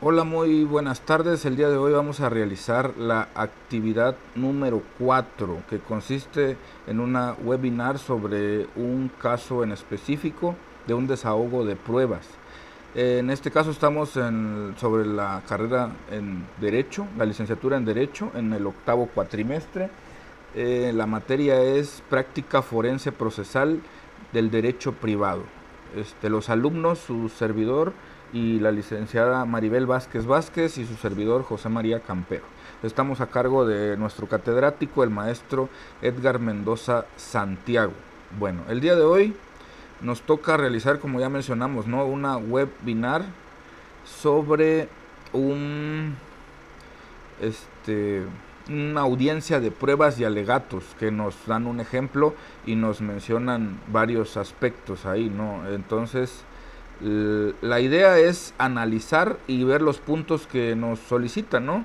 Hola, muy buenas tardes. El día de hoy vamos a realizar la actividad número 4, que consiste en una webinar sobre un caso en específico de un desahogo de pruebas. En este caso estamos sobre la carrera en Derecho, la licenciatura en Derecho, en el octavo cuatrimestre. La materia es práctica forense procesal del derecho privado. Los alumnos, su servidor y la licenciada Maribel Vázquez Vázquez y su servidor José María Campero. Estamos a cargo de nuestro catedrático, el maestro Edgar Mendoza Santiago. Bueno, el día de hoy nos toca realizar, como ya mencionamos, ¿no?, una webinar sobre un este, una audiencia de pruebas y alegatos que nos dan un ejemplo y nos mencionan varios aspectos ahí, ¿no? Entonces, la idea es analizar y ver los puntos que nos solicitan, ¿no?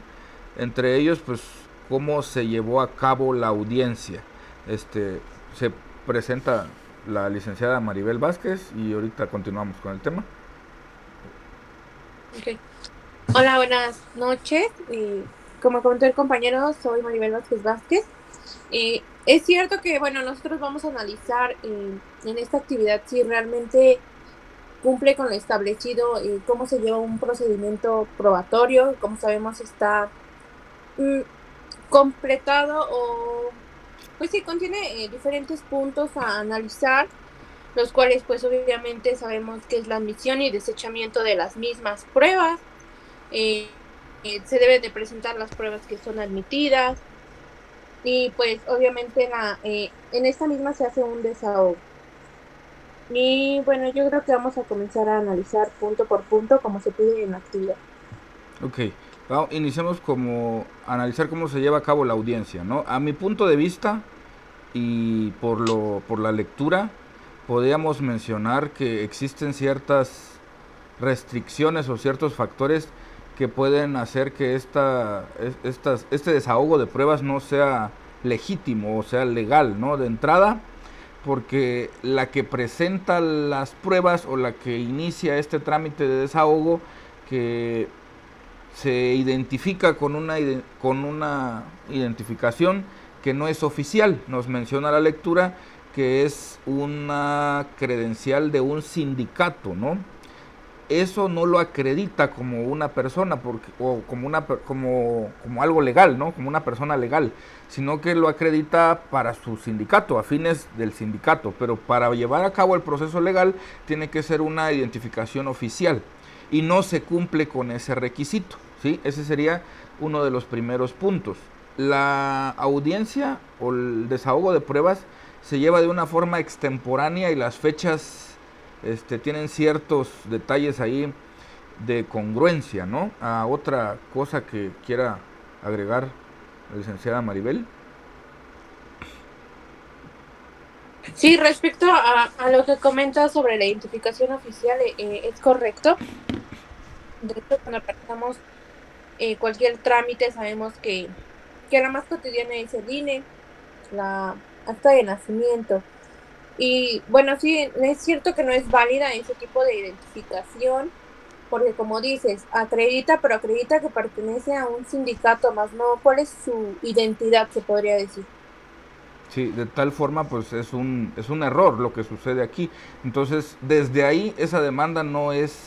Entre ellos, pues, cómo se llevó a cabo la audiencia. Se presenta la licenciada Maribel Vázquez y ahorita continuamos con el tema. Ok. Hola, buenas noches. Como comentó el compañero, soy Maribel Vázquez Vázquez. Es cierto que, bueno, nosotros vamos a analizar en esta actividad si realmente cumple con lo establecido, cómo se lleva un procedimiento probatorio, como sabemos está mm, completado o, pues sí, contiene diferentes puntos a analizar, los cuales pues obviamente sabemos que es la admisión y desechamiento de las mismas pruebas. Se deben de presentar las pruebas que son admitidas y pues obviamente en esta misma se hace un desahogo. Y bueno, yo creo que vamos a comenzar a analizar punto por punto como se pide en la actividad. Ok, iniciamos como analizar cómo se lleva a cabo la audiencia, ¿no? A mi punto de vista y por la lectura, podríamos mencionar que existen ciertas restricciones o ciertos factores que pueden hacer que este desahogo de pruebas no sea legítimo o sea legal, ¿no? De entrada, porque la que presenta las pruebas o la que inicia este trámite de desahogo, que se identifica con una identificación que no es oficial. Nos menciona la lectura que es una credencial de un sindicato, ¿no? Eso no lo acredita como una persona o como algo legal, ¿no? Como una persona legal, sino que lo acredita para su sindicato, a fines del sindicato, pero para llevar a cabo el proceso legal tiene que ser una identificación oficial y no se cumple con ese requisito, ¿sí? Ese sería uno de los primeros puntos. La audiencia o el desahogo de pruebas se lleva de una forma extemporánea y las fechas tienen ciertos detalles ahí de congruencia, ¿no? A otra cosa que quiera agregar la licenciada Maribel. Sí, respecto a lo que comentas sobre la identificación oficial, es correcto. De hecho, cuando realizamos cualquier trámite, sabemos que la más cotidiana es el INE, la acta de nacimiento. Y bueno, sí, es cierto que no es válida ese tipo de identificación, porque como dices, acredita, pero acredita que pertenece a un sindicato, más no cuál es su identidad, se podría decir. Sí, de tal forma pues es un error lo que sucede aquí. Entonces, desde ahí esa demanda no es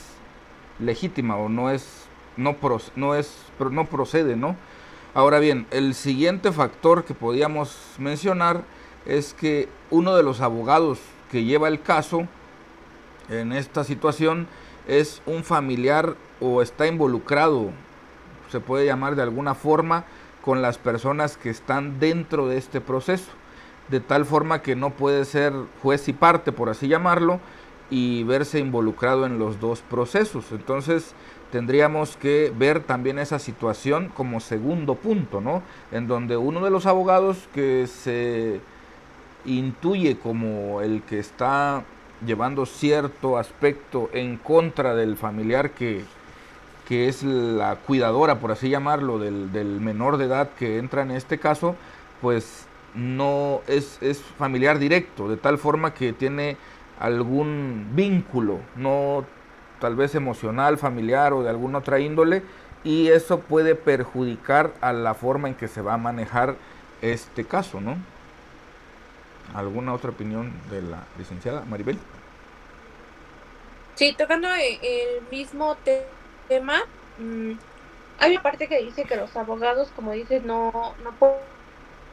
legítima o no procede, ¿no? Ahora bien, el siguiente factor que podíamos mencionar es que uno de los abogados que lleva el caso en esta situación es un familiar o está involucrado, se puede llamar de alguna forma, con las personas que están dentro de este proceso, de tal forma que no puede ser juez y parte, por así llamarlo, y verse involucrado en los dos procesos. Entonces tendríamos que ver también esa situación como segundo punto, ¿no? En donde uno de los abogados que se intuye como el que está llevando cierto aspecto en contra del familiar que es la cuidadora, por así llamarlo, del menor de edad que entra en este caso, pues no es familiar directo, de tal forma que tiene algún vínculo, no tal vez emocional, familiar o de alguna otra índole, y eso puede perjudicar a la forma en que se va a manejar este caso, ¿no? ¿Alguna otra opinión de la licenciada Maribel? Sí, tocando el mismo tema, mm, hay una parte que dice que los abogados, como dices, no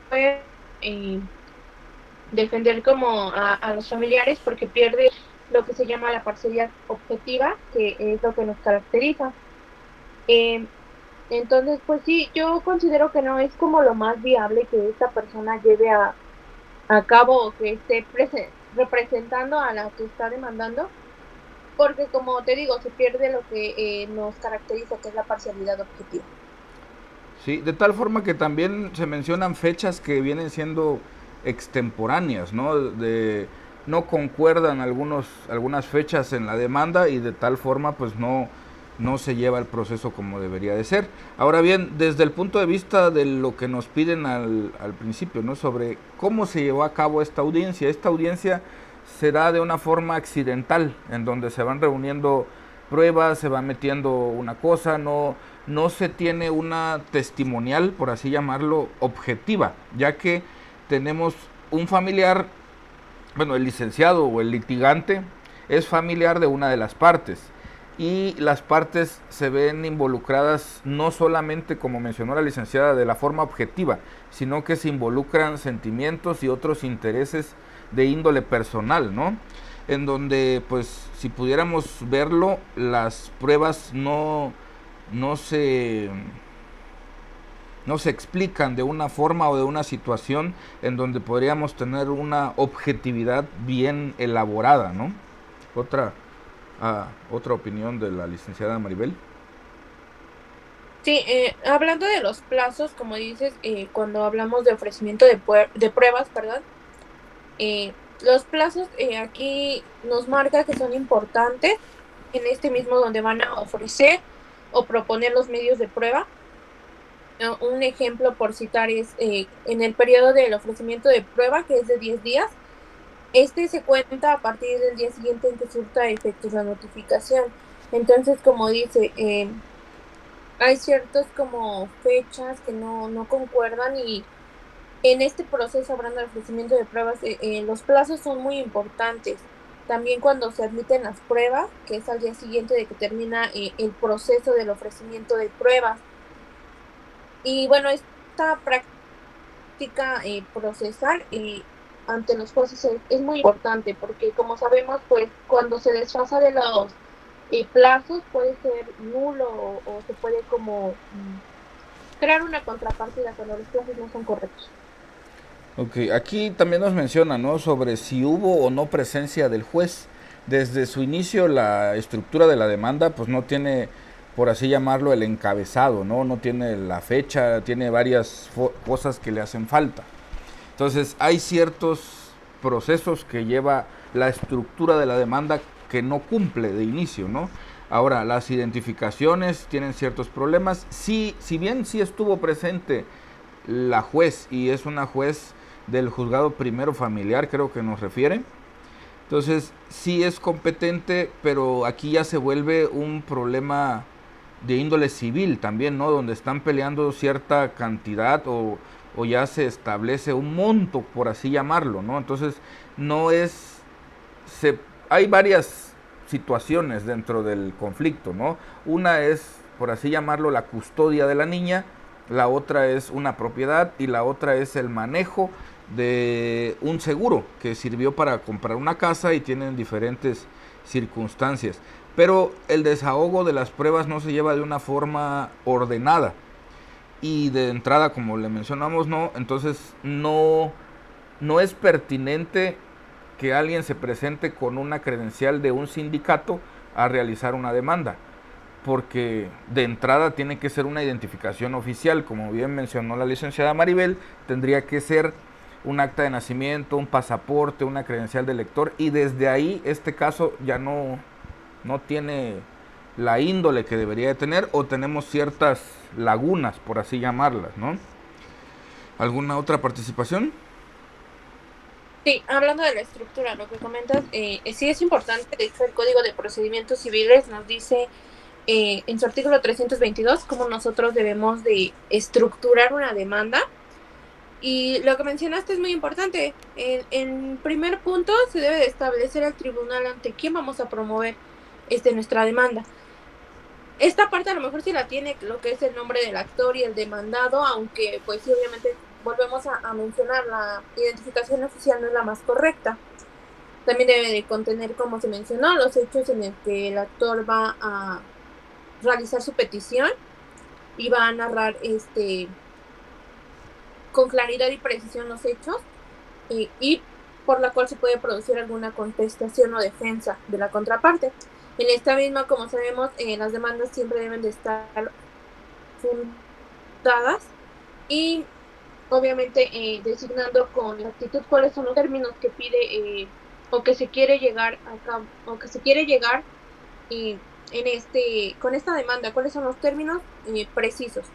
pueden defender como a los familiares porque pierde lo que se llama la parcialidad objetiva, que es lo que nos caracteriza. Eh, entonces, pues sí, yo considero que no es como lo más viable que esta persona lleve a cabo o que esté representando a la que está demandando, porque como te digo, se pierde lo que nos caracteriza, que es la parcialidad objetiva. Sí, de tal forma que también se mencionan fechas que vienen siendo extemporáneas, ¿no? No concuerdan algunas fechas en la demanda y de tal forma pues no se lleva el proceso como debería de ser. Ahora bien, desde el punto de vista de lo que nos piden al principio, ¿no? Sobre cómo se llevó a cabo esta audiencia se da de una forma accidental, en donde se van reuniendo pruebas, se va metiendo una cosa, no se tiene una testimonial, por así llamarlo, objetiva, ya que tenemos un familiar, bueno, el licenciado o el litigante es familiar de una de las partes y las partes se ven involucradas no solamente, como mencionó la licenciada, de la forma objetiva, sino que se involucran sentimientos y otros intereses de índole personal, ¿no? En donde, pues, si pudiéramos verlo, las pruebas no se no se explican de una forma o de una situación en donde podríamos tener una objetividad bien elaborada, ¿no? Otra, otra opinión de la licenciada Maribel. Sí, hablando de los plazos, como dices, cuando hablamos de ofrecimiento de pruebas, perdón, los plazos aquí nos marca que son importantes en este mismo donde van a ofrecer o proponer los medios de prueba. Un ejemplo por citar es en el periodo del ofrecimiento de prueba, que es de 10 días, este se cuenta a partir del día siguiente en que surta efectos la notificación. Entonces, como dice, hay ciertos como fechas que no concuerdan y en este proceso, hablando del ofrecimiento de pruebas, los plazos son muy importantes. También cuando se admiten las pruebas, que es al día siguiente de que termina el proceso del ofrecimiento de pruebas. Y bueno, esta práctica procesal ante los jueces es muy importante porque, como sabemos, pues cuando se desfasa de los plazos puede ser nulo o se puede como crear una contrapartida cuando los plazos no son correctos. Ok, aquí también nos menciona, ¿no? Sobre si hubo o no presencia del juez. Desde su inicio la estructura de la demanda pues no tiene, por así llamarlo, el encabezado, ¿no? No tiene la fecha, tiene varias cosas que le hacen falta. Entonces hay ciertos procesos que lleva la estructura de la demanda que no cumple de inicio, ¿no? Ahora, las identificaciones tienen ciertos problemas. Sí, si bien sí estuvo presente la juez y es una juez del juzgado primero familiar, creo que nos refiere. Entonces, sí es competente, pero aquí ya se vuelve un problema de índole civil también, ¿no? Donde están peleando cierta cantidad o ya se establece un monto, por así llamarlo, ¿no? Entonces, no es... Se, hay varias situaciones dentro del conflicto, ¿no? Una es, por así llamarlo, la custodia de la niña, la otra es una propiedad y la otra es el manejo de un seguro que sirvió para comprar una casa y tienen diferentes circunstancias. Pero el desahogo de las pruebas no se lleva de una forma ordenada y de entrada, como le mencionamos, no, entonces no es pertinente que alguien se presente con una credencial de un sindicato a realizar una demanda, porque de entrada tiene que ser una identificación oficial, como bien mencionó la licenciada Maribel, tendría que ser un acta de nacimiento, un pasaporte, una credencial de lector, y desde ahí este caso ya no tiene la índole que debería de tener, o tenemos ciertas lagunas, por así llamarlas, ¿no? ¿Alguna otra participación? Sí, hablando de la estructura, lo que comentas, sí es importante. De hecho, el Código de Procedimientos Civiles nos dice en su artículo 322 cómo nosotros debemos de estructurar una demanda. Y lo que mencionaste es muy importante. En primer punto, se debe de establecer el tribunal ante quién vamos a promover nuestra demanda. Esta parte a lo mejor sí la tiene lo que es el nombre del actor y el demandado, aunque pues sí, obviamente volvemos a mencionar, la identificación oficial no es la más correcta. También debe de contener, como se mencionó, los hechos en el que el actor va a realizar su petición y va a narrar con claridad y precisión los hechos, y por la cual se puede producir alguna contestación o defensa de la contraparte. En esta misma, como sabemos, las demandas siempre deben de estar fundadas y obviamente designando con exactitud cuáles son los términos que pide o que se quiere llegar a cabo, o que se quiere llegar con esta demanda, cuáles son los términos precisos.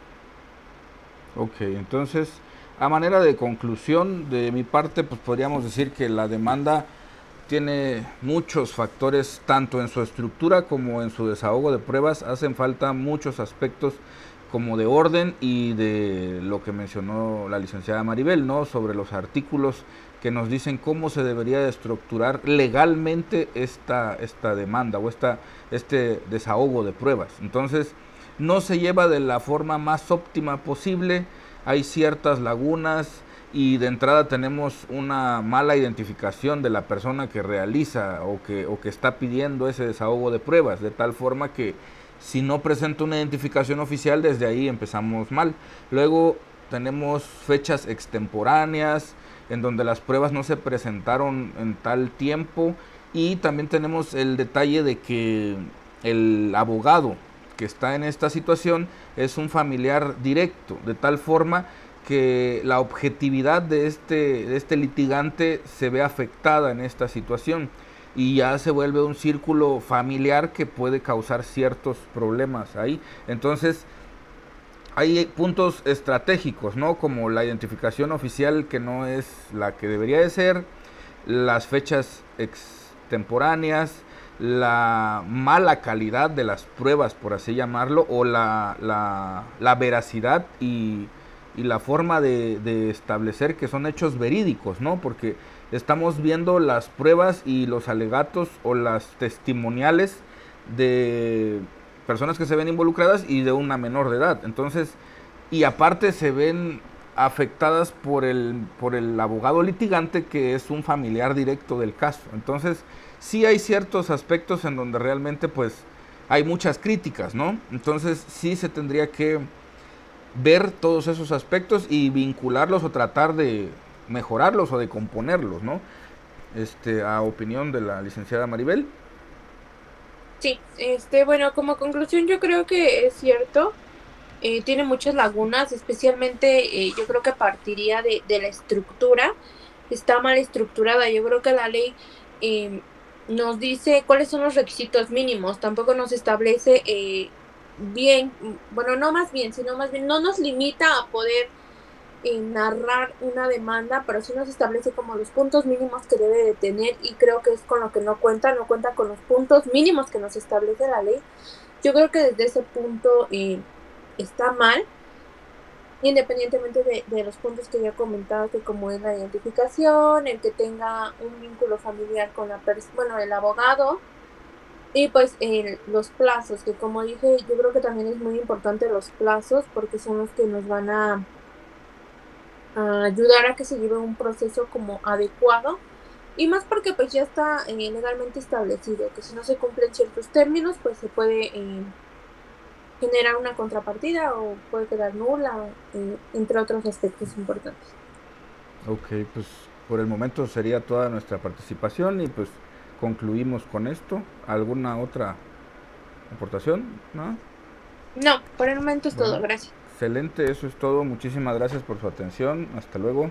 Ok, entonces, a manera de conclusión de mi parte, pues podríamos decir que la demanda tiene muchos factores, tanto en su estructura como en su desahogo de pruebas. Hacen falta muchos aspectos como de orden y de lo que mencionó la licenciada Maribel, ¿no? Sobre los artículos que nos dicen cómo se debería de estructurar legalmente esta demanda o este desahogo de pruebas. Entonces, no se lleva de la forma más óptima posible, hay ciertas lagunas y de entrada tenemos una mala identificación de la persona que realiza o que está pidiendo ese desahogo de pruebas, de tal forma que si no presenta una identificación oficial, desde ahí empezamos mal. Luego tenemos fechas extemporáneas en donde las pruebas no se presentaron en tal tiempo, y también tenemos el detalle de que el abogado que está en esta situación es un familiar directo, de tal forma que la objetividad de este litigante se ve afectada en esta situación y ya se vuelve un círculo familiar que puede causar ciertos problemas ahí. Entonces, hay puntos estratégicos, ¿no? Como la identificación oficial que no es la que debería de ser, las fechas extemporáneas, la mala calidad de las pruebas, por así llamarlo, o la veracidad y la forma de establecer que son hechos verídicos, ¿no? Porque estamos viendo las pruebas y los alegatos o las testimoniales de personas que se ven involucradas y de una menor de edad. Entonces, y aparte se ven afectadas por el abogado litigante, que es un familiar directo del caso. Entonces, sí hay ciertos aspectos en donde realmente pues hay muchas críticas, ¿no? Entonces, sí se tendría que ver todos esos aspectos y vincularlos o tratar de mejorarlos o de componerlos, ¿no? A opinión de la licenciada Maribel. Sí, bueno, como conclusión yo creo que es cierto, tiene muchas lagunas, especialmente yo creo que partiría de la estructura, está mal estructurada. Yo creo que la ley eh, nos dice cuáles son los requisitos mínimos, tampoco nos establece bien, bueno, no más bien, sino más bien no nos limita a poder narrar una demanda, pero sí nos establece como los puntos mínimos que debe de tener, y creo que es con lo que no cuenta con los puntos mínimos que nos establece la ley. Yo creo que desde ese punto está mal, independientemente de los puntos que ya comentaba, que como es la identificación, el que tenga un vínculo familiar con bueno, el abogado, y pues los plazos, que como dije, yo creo que también es muy importante los plazos, porque son los que nos van a ayudar a que se lleve un proceso como adecuado, y más porque pues ya está legalmente establecido que si no se cumplen ciertos términos, pues se puede generar una contrapartida o puede quedar nula, entre otros aspectos importantes. Ok, pues por el momento sería toda nuestra participación y pues concluimos con esto. ¿Alguna otra aportación? ¿No? No, por el momento es todo, Bueno, gracias. excelente, eso es todo. Muchísimas gracias por su atención. Hasta luego.